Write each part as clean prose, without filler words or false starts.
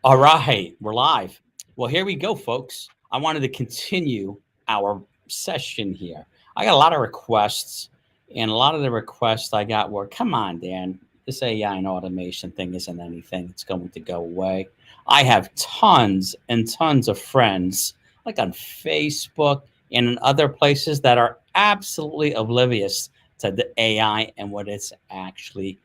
All right, we're live. Well, here we go, folks. I wanted to continue our session here. I got a lot of requests, and a lot of the requests I got were, come on, Dan, this AI and automation thing isn't anything. It's going to go away. I have tons and tons of friends, like on Facebook and in other places, that are absolutely oblivious to the AI and what it's actually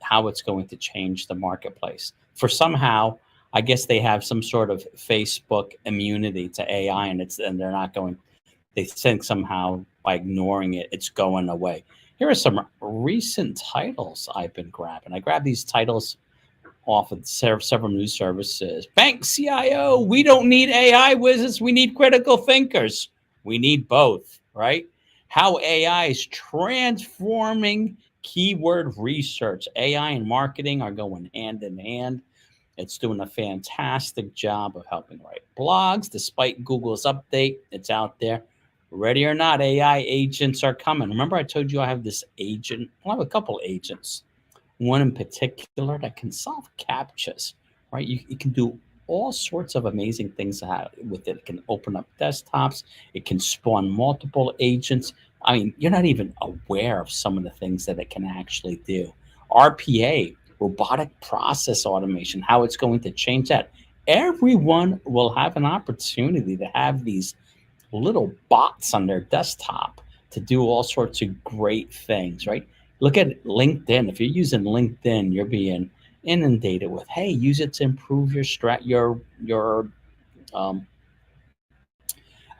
how it's going to change the marketplace. For somehow, I guess they have some sort of Facebook immunity to AI, and they're not going. They think somehow by ignoring it, it's going away. Here are some recent titles I've been grabbing. I grabbed these titles off of several news services. Bank CIO, we don't need AI whizzes, we need critical thinkers. We need both, right? How AI is transforming keyword research. AI and marketing are going hand in hand. It's doing a fantastic job of helping write blogs. Despite Google's update, it's out there. Ready or not, AI agents are coming. Remember, I told you I have this agent. Well, I have a couple agents. One in particular that can solve captchas, right? You can do all sorts of amazing things with it. It can open up desktops. It can spawn multiple agents. I mean, you're not even aware of some of the things that it can actually do. RPA, robotic process automation, how it's going to change that. Everyone will have an opportunity to have these little bots on their desktop to do all sorts of great things, right? Look at LinkedIn. If you're using LinkedIn, you're being inundated with, hey, use it to improve your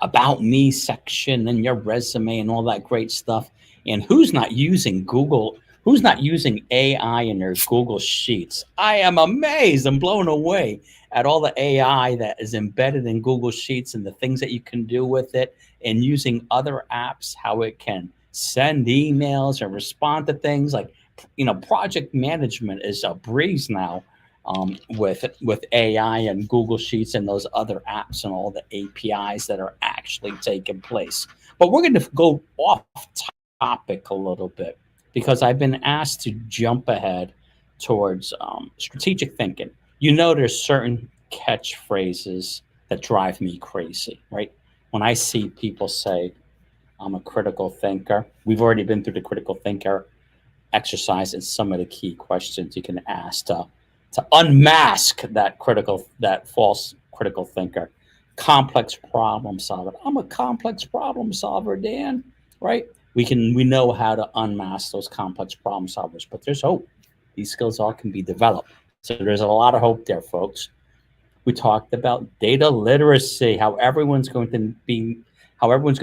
about me section and your resume and all that great stuff. And who's not using Google? Who's not using AI in their Google Sheets? I am amazed. I'm blown away at all the AI that is embedded in Google Sheets and the things that you can do with it, and using other apps, how it can send emails or respond to things like, project management is a breeze now, with AI and Google Sheets and those other apps and all the APIs that are actually taking place. But we're going to go off topic a little bit because I've been asked to jump ahead towards strategic thinking. There's certain catchphrases that drive me crazy, right? When I see people say, I'm a critical thinker, we've already been through the critical thinker exercise and some of the key questions you can ask to unmask that false critical thinker. Complex problem solver. I'm a complex problem solver, Dan. Right? We know how to unmask those complex problem solvers, but there's hope. These skills all can be developed. So there's a lot of hope there, folks. We talked about data literacy, how everyone's going to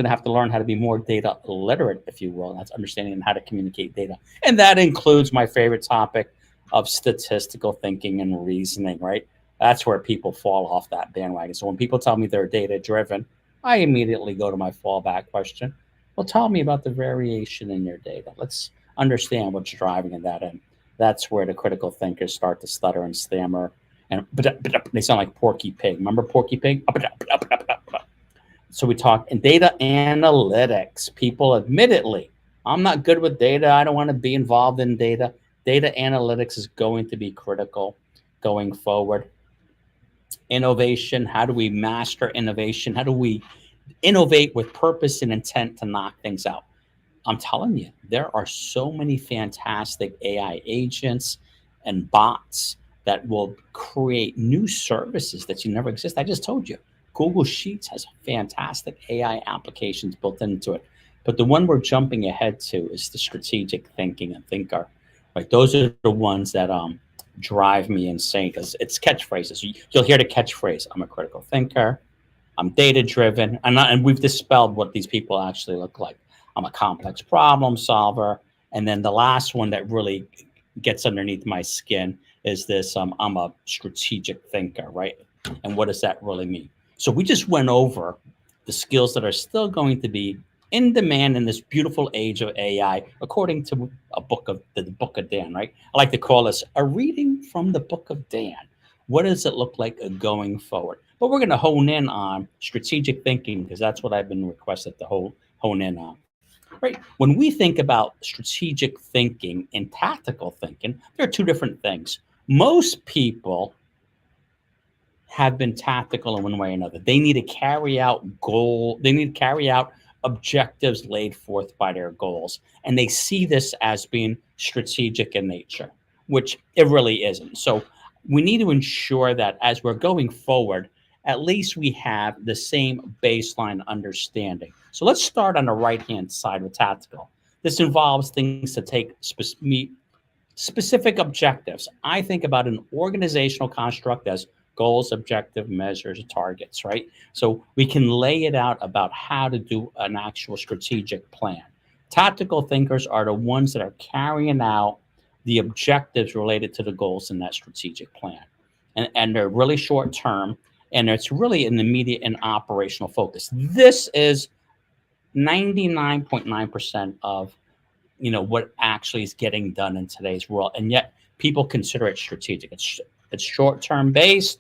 have to learn how to be more data literate, if you will. That's understanding how to communicate data. And that includes my favorite topic of statistical thinking and reasoning, right? That's where people fall off that bandwagon. So when people tell me they're data driven, I immediately go to my fallback question. Well, tell me about the variation in your data. Let's understand what's driving in that. And that's where the critical thinkers start to stutter and stammer. And they sound like Porky Pig. Remember Porky Pig? So we talk in data analytics. People, admittedly, I'm not good with data. I don't want to be involved in data. Data analytics is going to be critical going forward. Innovation. How do we master innovation? How do we innovate with purpose and intent to knock things out? I'm telling you, there are so many fantastic AI agents and bots that will create new services that you never exist. I just told you, Google Sheets has fantastic AI applications built into it. But the one we're jumping ahead to is the strategic thinking and thinker. Right? Those are the ones that drive me insane because it's catchphrases. You'll hear the catchphrase, I'm a critical thinker, I'm data driven, and we've dispelled what these people actually look like. I'm a complex problem solver. And then the last one that really gets underneath my skin is this, I'm a strategic thinker, right? And what does that really mean? So we just went over the skills that are still going to be in demand in this beautiful age of AI, according to the book of Dan, right? I like to call this a reading from the book of Dan. What does it look like going forward? But we're going to hone in on strategic thinking because that's what I've been requested to hone in on. Right? When we think about strategic thinking and tactical thinking, there are two different things. Most people have been tactical in one way or another. They need to carry out they need to carry out objectives laid forth by their goals. And they see this as being strategic in nature, which it really isn't. So we need to ensure that as we're going forward, at least we have the same baseline understanding. So let's start on the right hand side with tactical. This involves things to meet specific objectives. I think about an organizational construct as goals, objective measures, targets, right? So we can lay it out about how to do an actual strategic plan. Tactical thinkers are the ones that are carrying out the objectives related to the goals in that strategic plan. And they're really short term, and it's really an immediate and operational focus. This is 99.9% of what actually is getting done in today's world, and yet people consider it strategic. It's short term based,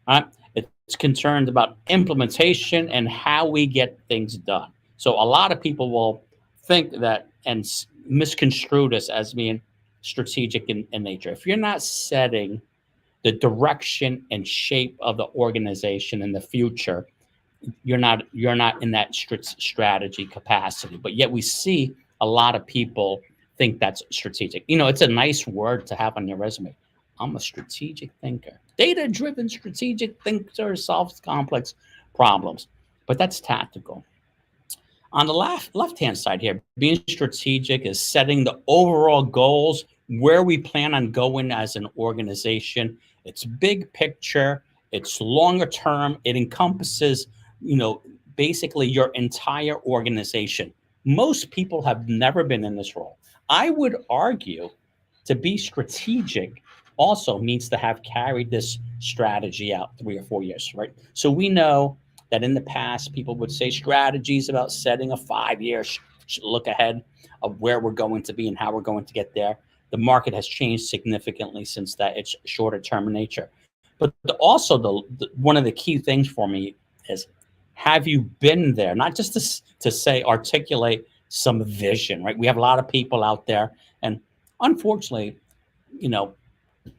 right? It's concerned about implementation and how we get things done. So a lot of people will think that and misconstrue this as being strategic in nature. If you're not setting the direction and shape of the organization in the future, you're not in that strategy capacity. But yet we see a lot of people think that's strategic. It's a nice word to have on your resume. I'm a strategic thinker. Data driven strategic thinker solves complex problems. But that's tactical. On the left hand side here, being strategic is setting the overall goals, where we plan on going as an organization. It's big picture, it's longer term, it encompasses, basically your entire organization. Most people have never been in this role. I would argue to be strategic also means to have carried this strategy out 3 or 4 years, right? So we know that in the past, people would say strategies about setting a 5 year look ahead of where we're going to be and how we're going to get there. The market has changed significantly since that. It's shorter term in nature. But also, one of the key things for me is, have you been there? Not just to say, articulate some vision, right? We have a lot of people out there, and unfortunately, you know,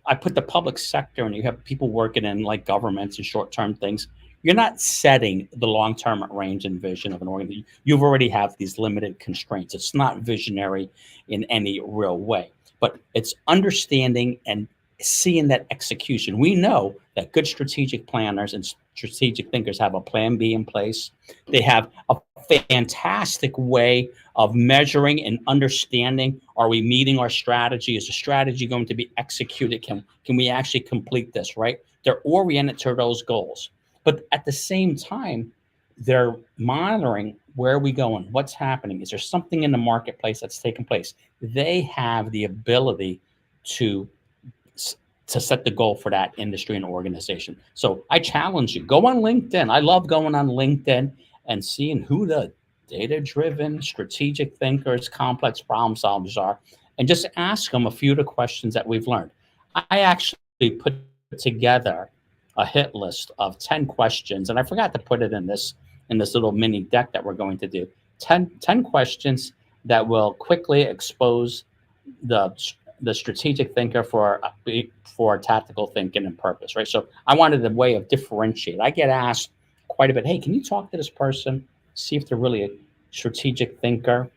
I put the public sector, and you have people working in like governments and short-term things. You're not setting the long-term range and vision of an organization. You've already have these limited constraints. It's not visionary in any real way, but it's understanding and seeing that execution. We know that good strategic planners and strategic thinkers have a plan B in place. They have a fantastic way of measuring and understanding, are we meeting our strategy? Is the strategy going to be executed? Can we actually complete this, right? They're oriented to those goals. But at the same time, they're monitoring, where are we going? What's happening? Is there something in the marketplace that's taking place? They have the ability to set the goal for that industry and organization. So I challenge you, go on LinkedIn. I love going on LinkedIn and seeing who the data-driven, strategic thinkers, complex problem solvers are, and just ask them a few of the questions that we've learned. I actually put together a hit list of 10 questions, and I forgot to put it in this little mini deck that we're going to do. 10 questions that will quickly expose the strategic thinker for tactical thinking and purpose, right? So I wanted a way of differentiate. I get asked quite a bit, hey, can you talk to this person, see if they're really a strategic thinker?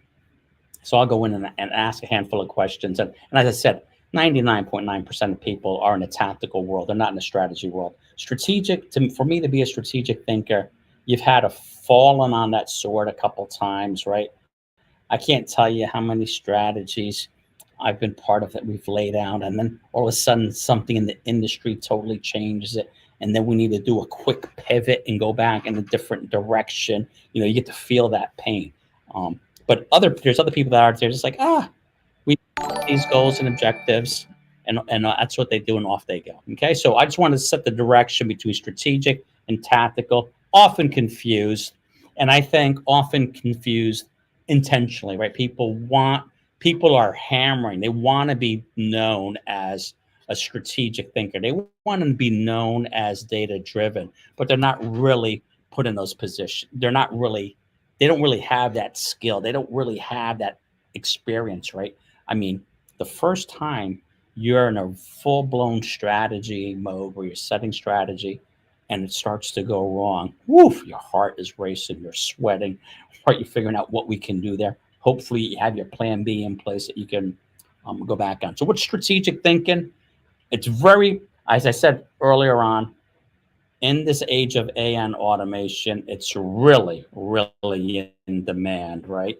So I'll go in and ask a handful of questions. And as I said, 99.9% of people are in a tactical world. They're not in a strategy world. For me to be a strategic thinker, you've had to fallen on that sword a couple times, right? I can't tell you how many strategies I've been part of that we've laid out, and then all of a sudden something in the industry totally changes it, and then we need to do a quick pivot and go back in a different direction. You get to feel that pain. But there's other people that are there just like, we have these goals and objectives, and that's what they do, and off they go. Okay, so I just wanted to set the direction between strategic and tactical, often confused, and I think often confused intentionally, right? People are hammering. They want to be known as a strategic thinker. They want to be known as data driven, but they're not really put in those positions. They don't really have that skill. They don't really have that experience, right? I mean, the first time you're in a full blown strategy mode where you're setting strategy, and it starts to go wrong, woof, your heart is racing, you're sweating, right? You're figuring out what we can do there. Hopefully, you have your plan B in place that you can go back on. So, what's strategic thinking? It's very, as I said earlier on, in this age of AI and automation, it's really, really in demand, right?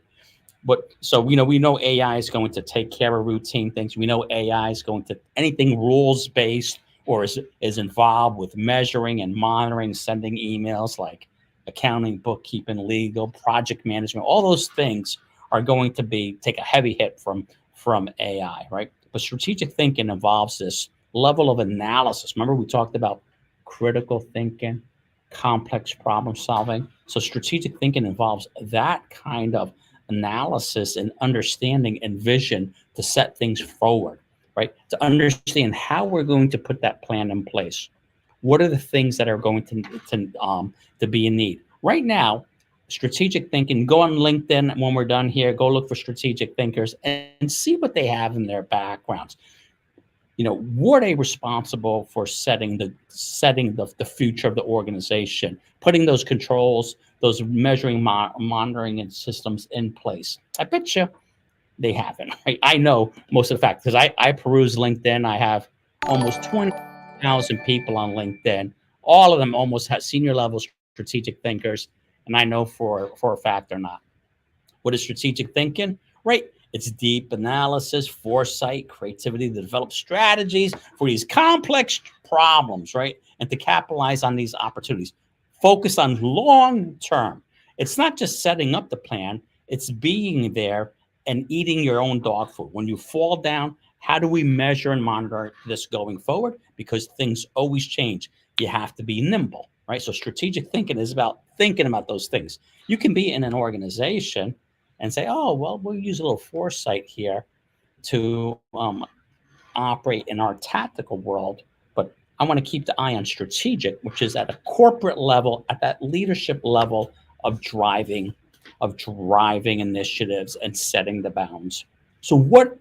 But so we know AI is going to take care of routine things. We know AI is going to anything rules based or is involved with measuring and monitoring, sending emails like accounting, bookkeeping, legal, project management. All those things are going to be take a heavy hit from AI, right? But strategic thinking involves this level of analysis. Remember, we talked about critical thinking, complex problem solving. So strategic thinking involves that kind of analysis and understanding and vision to set things forward, right? To understand how we're going to put that plan in place. What are the things that are going to be in need right now? Strategic thinking. Go on LinkedIn when we're done here. Go look for strategic thinkers and see what they have in their backgrounds. Were they responsible for setting the future of the organization, putting those controls, those measuring, monitoring, and systems in place? I bet you they haven't. Right? I know most of the facts because I peruse LinkedIn. I have almost 20,000 people on LinkedIn. All of them almost have senior level strategic thinkers, and I know for a fact they're not. What is strategic thinking? Right. It's deep analysis, foresight, creativity to develop strategies for these complex problems, right? And to capitalize on these opportunities. Focus on long term. It's not just setting up the plan, it's being there and eating your own dog food. When you fall down, how do we measure and monitor this going forward? Because things always change. You have to be nimble, right? So strategic thinking is about thinking about those things. You can be in an organization and say, oh, well, we'll use a little foresight here to operate in our tactical world. But I want to keep the eye on strategic, which is at a corporate level, at that leadership level of driving initiatives and setting the bounds. So what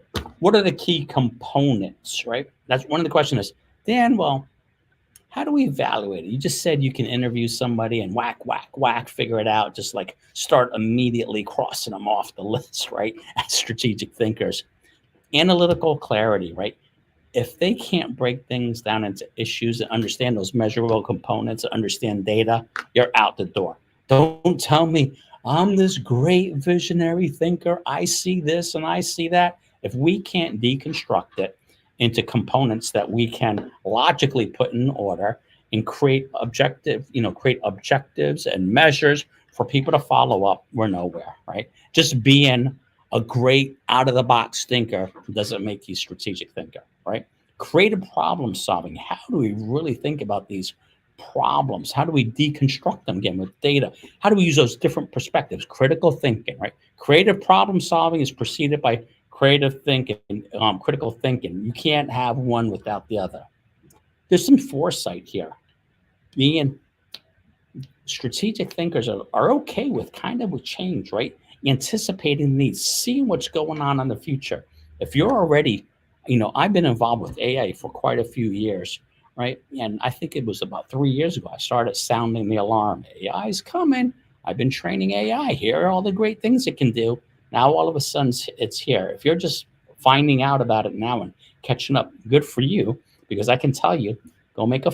are the key components, right? That's one of the questions is, Dan, well, how do we evaluate it? You just said you can interview somebody and whack, whack, whack, figure it out, just like start immediately crossing them off the list, right? As strategic thinkers. Analytical clarity, right? If they can't break things down into issues and understand those measurable components, understand data, you're out the door. Don't tell me I'm this great visionary thinker. I see this and I see that. If we can't deconstruct it into components that we can logically put in order and create objectives and measures for people to follow up, we're nowhere, right? Just being a great out of the box thinker doesn't make you a strategic thinker, right? Creative problem solving. How do we really think about these problems? How do we deconstruct them again with data? How do we use those different perspectives? Critical thinking, right? Creative problem solving is preceded by creative thinking, critical thinking. You can't have one without the other. There's some foresight here. Being strategic thinkers are okay with kind of with change, right? Anticipating needs, seeing what's going on in the future. If you're already, I've been involved with AI for quite a few years, right? And I think it was about 3 years ago, I started sounding the alarm. AI is coming. I've been training AI. Here are all the great things it can do. Now, all of a sudden, it's here. If you're just finding out about it now and catching up, good for you, because I can tell you, go make a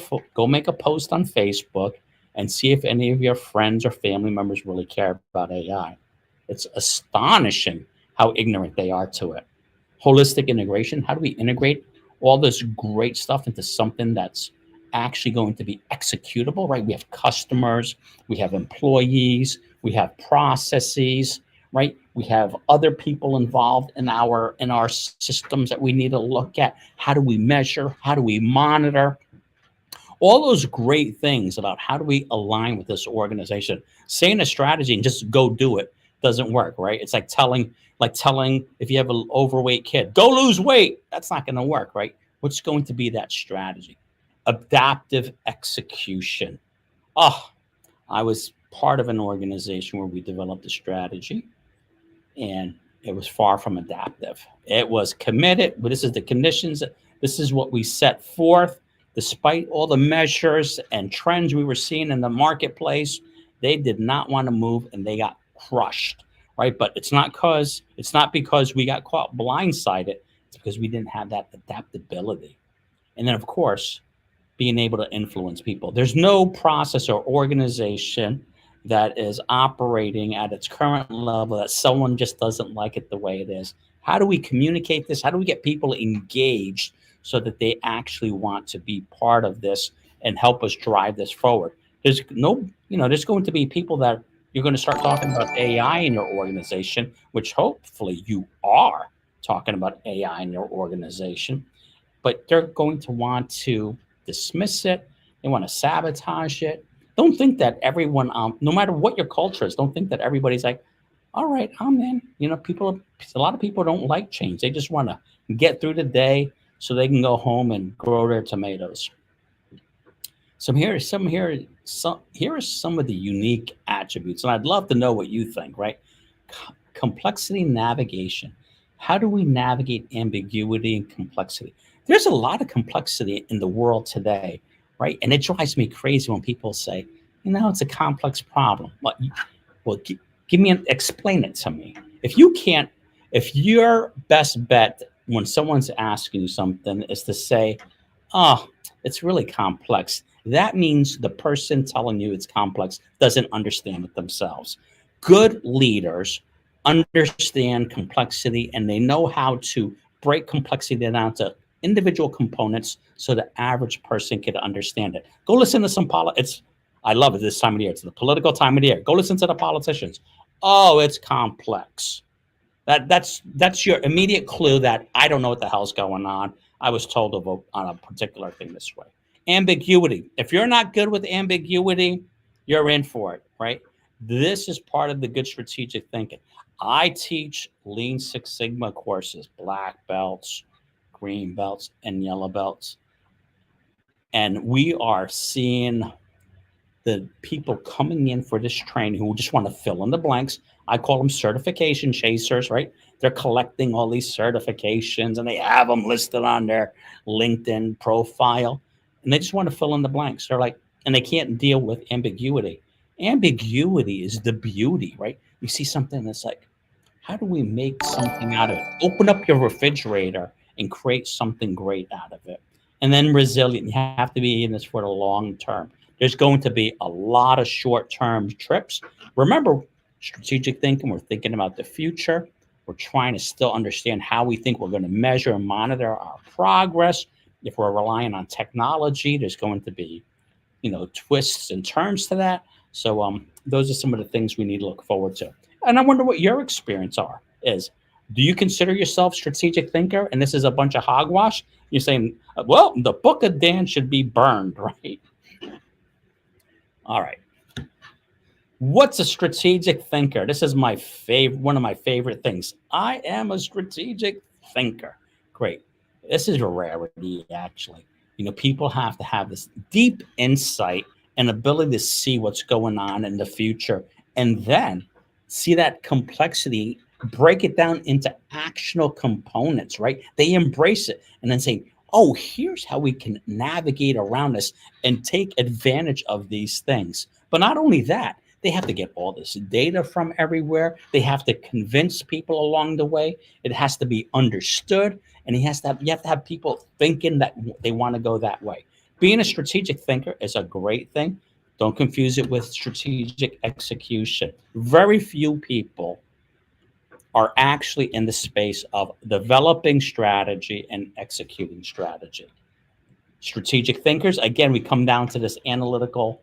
post on Facebook and see if any of your friends or family members really care about AI. It's astonishing how ignorant they are to it. Holistic integration. How do we integrate all this great stuff into something that's actually going to be executable, right? We have customers, we have employees, we have processes, right? We have other people involved in our systems that we need to look at. How do we measure? How do we monitor? All those great things about how do we align with this organization. Saying a strategy and just go do it doesn't work, right? It's like telling if you have an overweight kid, go lose weight. That's not going to work, right? What's going to be that strategy? Adaptive execution. Oh, I was part of an organization where we developed a strategy, and it was far from adaptive. It was committed, but this is the conditions. This is what we set forth. Despite all the measures and trends we were seeing in the marketplace, they did not want to move and they got crushed, right? But it's not because we got caught blindsided. It's because we didn't have that adaptability. And then, of course, being able to influence people. There's no process or organization that is operating at its current level that someone just doesn't like it the way it is. How do we communicate this? How do we get people engaged so that they actually want to be part of this and help us drive this forward? There's no, there's going to be people that you're going to start talking about AI in your organization, which hopefully you are talking about AI in your organization, but they're going to want to dismiss it. They want to sabotage it. Don't think that everyone, no matter what your culture is, don't think that everybody's like, all right, I'm in. A lot of people don't like change. They just want to get through the day so they can go home and grow their tomatoes. Here are some of the unique attributes, and I'd love to know what you think. Right, complexity navigation. How do we navigate ambiguity and complexity? There's a lot of complexity in the world today, right? And it drives me crazy when people say, it's a complex problem. Well, explain it to me. If you can't, if your best bet when someone's asking you something is to say, oh, it's really complex, that means the person telling you it's complex doesn't understand it themselves. Good leaders understand complexity and they know how to break complexity down to individual components so the average person can understand it. Go listen to some politics. I love it this time of the year. It's the political time of the year. Go listen to the politicians. Oh, it's complex. That's your immediate clue that I don't know what the hell's going on. I was told to vote on a particular thing this way. Ambiguity. If you're not good with ambiguity, you're in for it, right? This is part of the good strategic thinking. I teach Lean Six Sigma courses, black belts, green belts, and yellow belts. And we are seeing the people coming in for this training who just want to fill in the blanks. I call them certification chasers, right? They're collecting all these certifications and they have them listed on their LinkedIn profile. And they just want to fill in the blanks. They're like, and they can't deal with ambiguity. Ambiguity is the beauty, right? You see something that's like, how do we make something out of it? Open up your refrigerator and create something great out of it. And then resilient. You have to be in this for the long term. There's going to be a lot of short-term trips. Remember, strategic thinking, we're thinking about the future. We're trying to still understand how we think we're going to measure and monitor our progress. If we're relying on technology, there's going to be, twists and turns to that. So those are some of the things we need to look forward to. And I wonder what your experience is. Do you consider yourself strategic thinker? And this is a bunch of hogwash. You're saying, well, the book of Dan should be burned, right? All right. What's a strategic thinker? This is one of my favorite things. I am a strategic thinker. Great. This is a rarity, actually. People have to have this deep insight and ability to see what's going on in the future and then see that complexity, break it down into actionable components, right? They embrace it and then say, oh, here's how we can navigate around this and take advantage of these things. But not only that, they have to get all this data from everywhere. They have to convince people along the way. It has to be understood. And you have to have people thinking that they want to go that way. Being a strategic thinker is a great thing. Don't confuse it with strategic execution. Very few people are actually in the space of developing strategy and executing strategy. Strategic thinkers, again, we come down to this analytical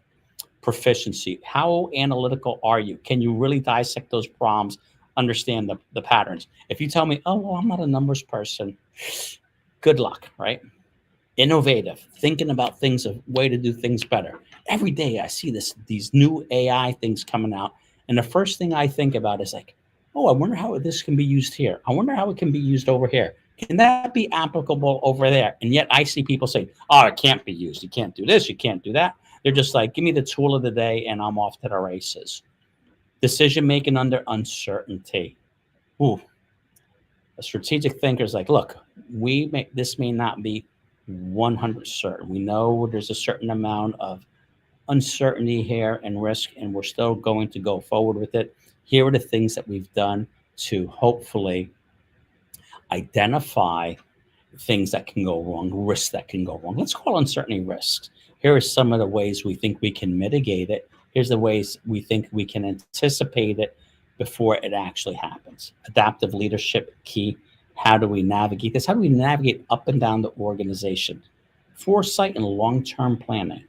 proficiency. How analytical are you? Can you really dissect those problems, understand the patterns? If you tell me, oh, well, I'm not a numbers person, good luck, right? Innovative, thinking about things, a way to do things better. Every day I see these new AI things coming out. And the first thing I think about is like, oh, I wonder how this can be used here. I wonder how it can be used over here. Can that be applicable over there? And yet I see people say, oh, it can't be used. You can't do this. You can't do that. They're just like, give me the tool of the day and I'm off to the races. Decision-making under uncertainty. Ooh. A strategic thinker is like, look, this may not be 100 certain. We know there's a certain amount of uncertainty here and risk, and we're still going to go forward with it. Here are the things that we've done to hopefully identify things that can go wrong, risks that can go wrong. Let's call uncertainty risks. Here are some of the ways we think we can mitigate it. Here's the ways we think we can anticipate it before it actually happens. Adaptive leadership, key. How do we navigate this? How do we navigate up and down the organization? Foresight and long-term planning.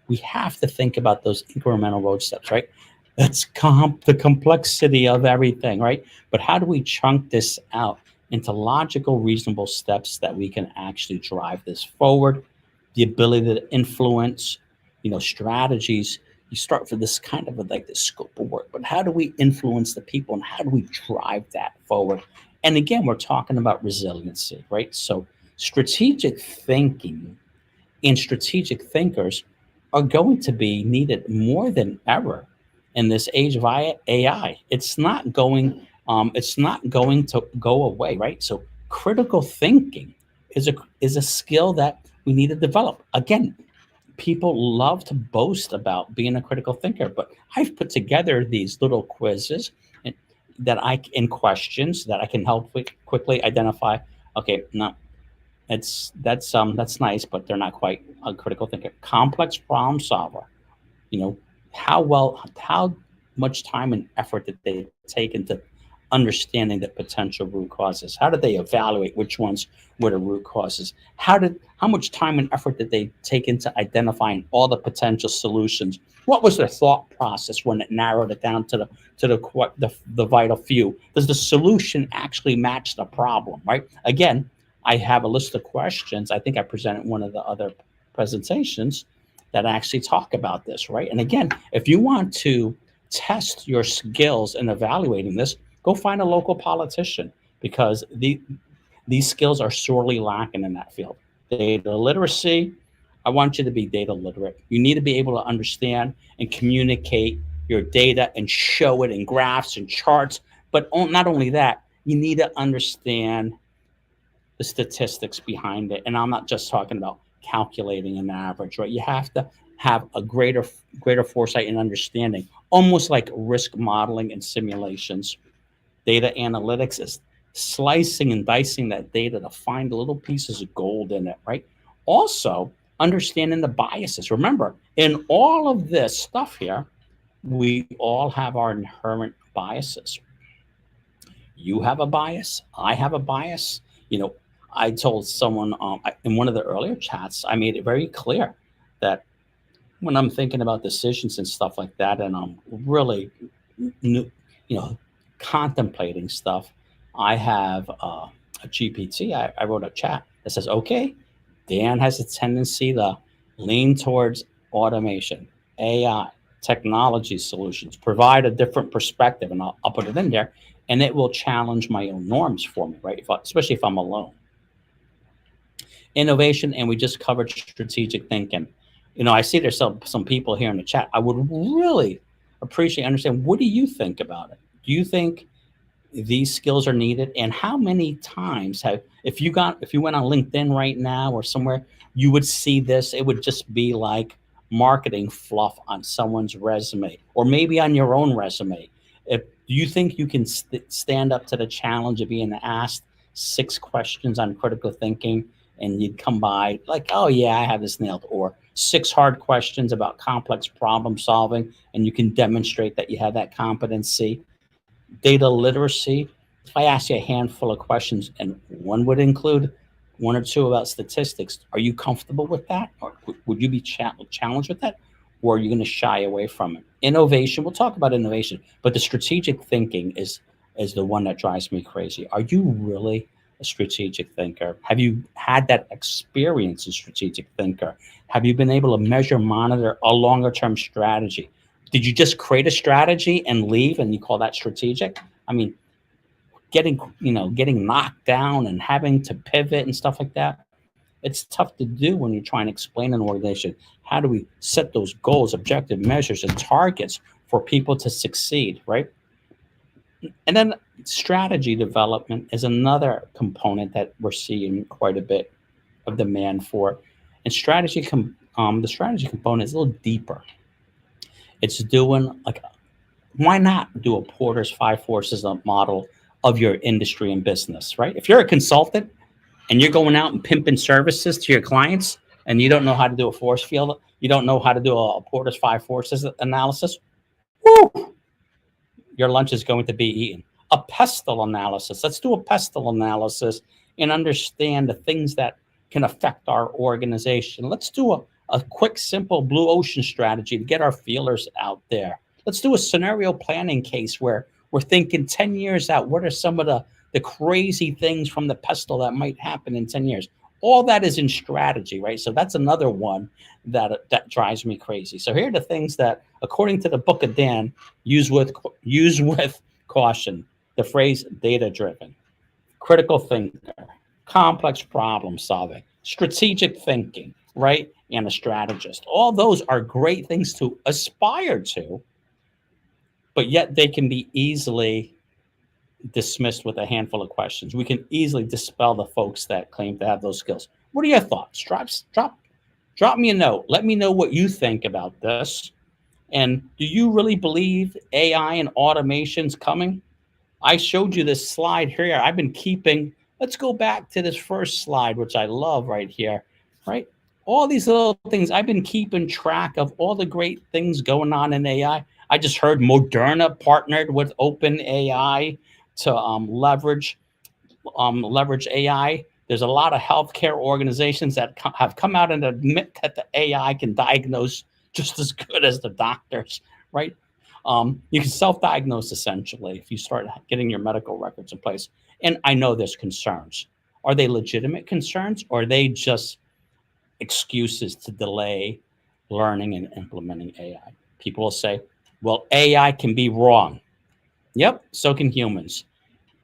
We have to think about those incremental road steps, right? That's the complexity of everything, right? But how do we chunk this out into logical, reasonable steps that we can actually drive this forward? The ability to influence, strategies. You start for this kind of like the scope of work, but how do we influence the people and how do we drive that forward? And again, we're talking about resiliency, right? So strategic thinking and strategic thinkers are going to be needed more than ever in this age of AI. It's not going to go away, right? So critical thinking is a skill that we need to develop. Again, people love to boast about being a critical thinker, but I've put together these little quizzes and questions that I can help quickly identify. Okay, no, that's nice, but they're not quite a critical thinker. Complex problem solver. You know, how much time and effort did they take into understanding the potential root causes? How did they evaluate which ones were the root causes? How much time and effort did they take into identifying all the potential solutions? What was their thought process when it narrowed it down to the vital few? Does the solution actually match the problem? Right? Again, I have a list of questions. I think I presented one of the other presentations that actually talk about this, right? And again, if you want to test your skills in evaluating this, go find a local politician, because these skills are sorely lacking in that field. Data literacy, I want you to be data literate. You need to be able to understand and communicate your data and show it in graphs and charts. But not only that, you need to understand the statistics behind it. And I'm not just talking about calculating an average, right? You have to have a greater foresight and understanding, almost like risk modeling and simulations. Data analytics is slicing and dicing that data to find little pieces of gold in it, right? Also, understanding the biases. Remember, in all of this stuff here, we all have our inherent biases. You have a bias. I have a bias. I told someone in one of the earlier chats, I made it very clear that when I'm thinking about decisions and stuff like that, and I'm really, contemplating stuff, I have a GPT. I wrote a chat that says, okay, Dan has a tendency to lean towards automation, AI, technology solutions, provide a different perspective, and I'll put it in there, and it will challenge my own norms for me, right? Especially if I'm alone. Innovation, and we just covered strategic thinking. I see there's some people here in the chat. I would really appreciate understand, what do you think about it? Do you think these skills are needed? And how many times if you went on LinkedIn right now or somewhere, you would see this? It would just be like marketing fluff on someone's resume, or maybe on your own resume. Do you think you can stand up to the challenge of being asked 6 questions on critical thinking, and you'd come by like, oh yeah, I have this nailed, or 6 hard questions about complex problem solving, and you can demonstrate that you have that competency? Data literacy, if I ask you a handful of questions and one would include 1 or 2 about statistics, are you comfortable with that? Or would you be challenged with that? Or are you going to shy away from it? Innovation, we'll talk about innovation, but the strategic thinking is the one that drives me crazy. Are you really a strategic thinker? Have you had that experience in strategic thinker? Have you been able to measure, monitor a longer term strategy? Did you just create a strategy and leave and you call that strategic? I mean, getting knocked down and having to pivot and stuff like that, it's tough to do when you're trying to explain an organization. How do we set those goals, objective measures, and targets for people to succeed, right? And then strategy development is another component that we're seeing quite a bit of demand for it. And the strategy component is a little deeper. It's doing like, why not do a Porter's five forces model of your industry and business, right? If you're a consultant and you're going out and pimping services to your clients and you don't know how to do a force field, you don't know how to do a Porter's five forces analysis, woo, your lunch is going to be eaten. A pestle analysis. Let's do a pestle analysis and understand the things that can affect our organization. Let's do a quick, simple blue ocean strategy to get our feelers out there. Let's do a scenario planning case where we're thinking 10 years out. What are some of the crazy things from the pestle that might happen in 10 years? All that is in strategy, right? So that's another one that drives me crazy. So here are the things that, according to the Book of Dan, use with caution. The phrase data-driven, critical thinker, complex problem solving, strategic thinking, right? And a strategist. All those are great things to aspire to, but yet they can be easily dismissed with a handful of questions. We can easily dispel the folks that claim to have those skills. What are your thoughts? Drop me a note. Let me know what you think about this. And do you really believe AI and automation's coming? I showed you this slide here. I've been keeping, let's go back to this first slide, which I love right here, right? All these little things, I've been keeping track of all the great things going on in AI. I just heard Moderna partnered with OpenAI to leverage AI. There's a lot of healthcare organizations that have come out and admit that the AI can diagnose just as good as the doctors, right? You can self-diagnose essentially if you start getting your medical records in place. And I know there's concerns. Are they legitimate concerns, or are they just excuses to delay learning and implementing AI? People will say, well, AI can be wrong. Yep, so can humans.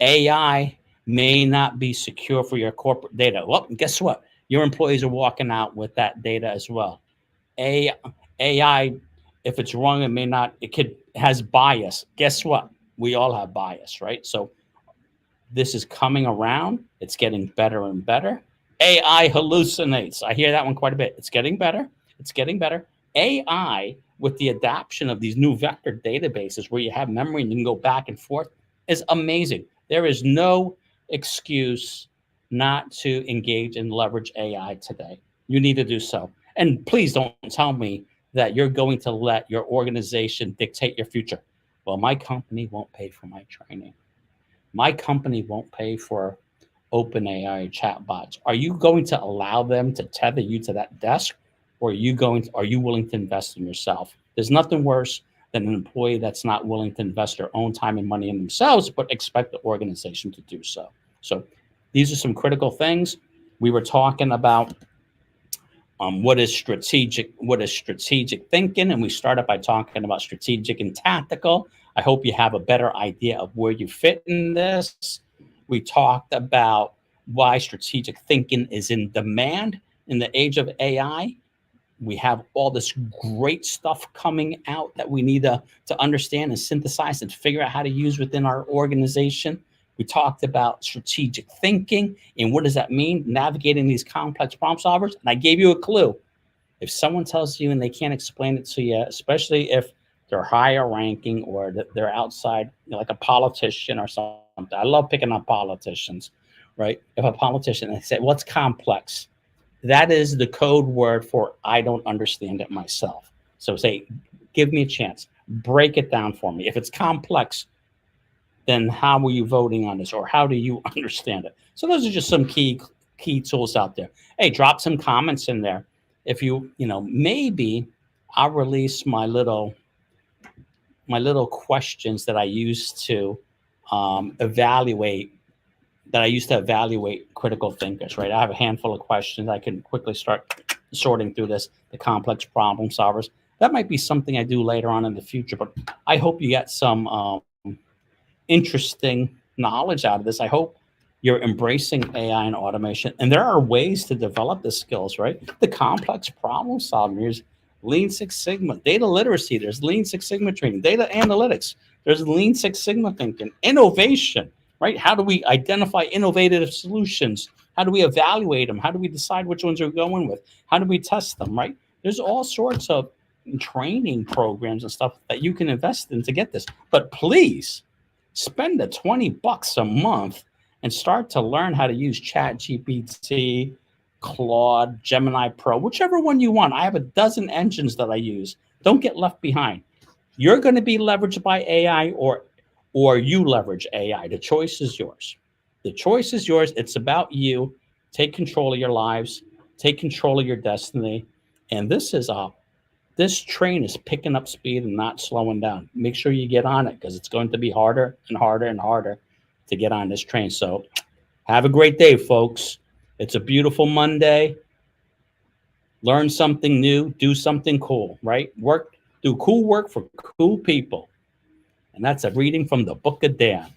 AI may not be secure for your corporate data. Well, guess what? Your employees are walking out with that data as well. AI, if it's wrong, it may not, has bias. Guess what? We all have bias, right? So this is coming around. It's getting better and better. AI hallucinates. I hear that one quite a bit. It's getting better. It's getting better. AI, with the adoption of these new vector databases where you have memory and you can go back and forth, is amazing. There is no excuse not to engage and leverage AI today. You need to do so. And please don't tell me that you're going to let your organization dictate your future. Well, my company won't pay for my training. My company won't pay for OpenAI chatbots. Are you going to allow them to tether you to that desk, or are you willing to invest in yourself? There's nothing worse than an employee that's not willing to invest their own time and money in themselves, but expect the organization to do so. So these are some critical things. We were talking about what is strategic thinking, and we started by talking about strategic and tactical. I hope you have a better idea of where you fit in this. We talked about why strategic thinking is in demand in the age of AI. We have all this great stuff coming out that we need to understand and synthesize and figure out how to use within our organization. We talked about strategic thinking and what does that mean, navigating these complex problem solvers. And I gave you a clue. If someone tells you and they can't explain it to you, especially if they're higher ranking or they're outside, like a politician or something. I love picking on politicians, right? If a politician, they say, what's complex? That is the code word for I don't understand it myself. So say, give me a chance. Break it down for me. If it's complex, then how are you voting on this, or how do you understand it? So those are just some key tools out there. Hey, drop some comments in there. If maybe I'll release my little questions that I used to evaluate critical thinkers, right? I have a handful of questions. I can quickly start sorting through this, the complex problem solvers. That might be something I do later on in the future, but I hope you get some interesting knowledge out of this. I hope you're embracing AI and automation. And there are ways to develop the skills, right? The complex problem solving. There's Lean Six Sigma, data literacy. There's Lean Six Sigma training, data analytics. There's Lean Six Sigma thinking, innovation, right? How do we identify innovative solutions How do we evaluate them? How do we decide which ones we're going with? How do we test them, right? There's all sorts of training programs and stuff that you can invest in to get this. But please spend the $20 a month and start to learn how to use Chat GPT, Claude, Gemini Pro, whichever one you want. I have a dozen engines that I use. Don't get left behind. You're going to be leveraged by AI or you leverage AI. The choice is yours. The choice is yours. It's about you. Take control of your lives. Take control of your destiny. And this train is picking up speed and not slowing down. Make sure you get on it because it's going to be harder and harder and harder to get on this train. So have a great day, folks. It's a beautiful Monday. Learn something new. Do something cool, right? Do cool work for cool people. And that's a reading from the Book of Dan.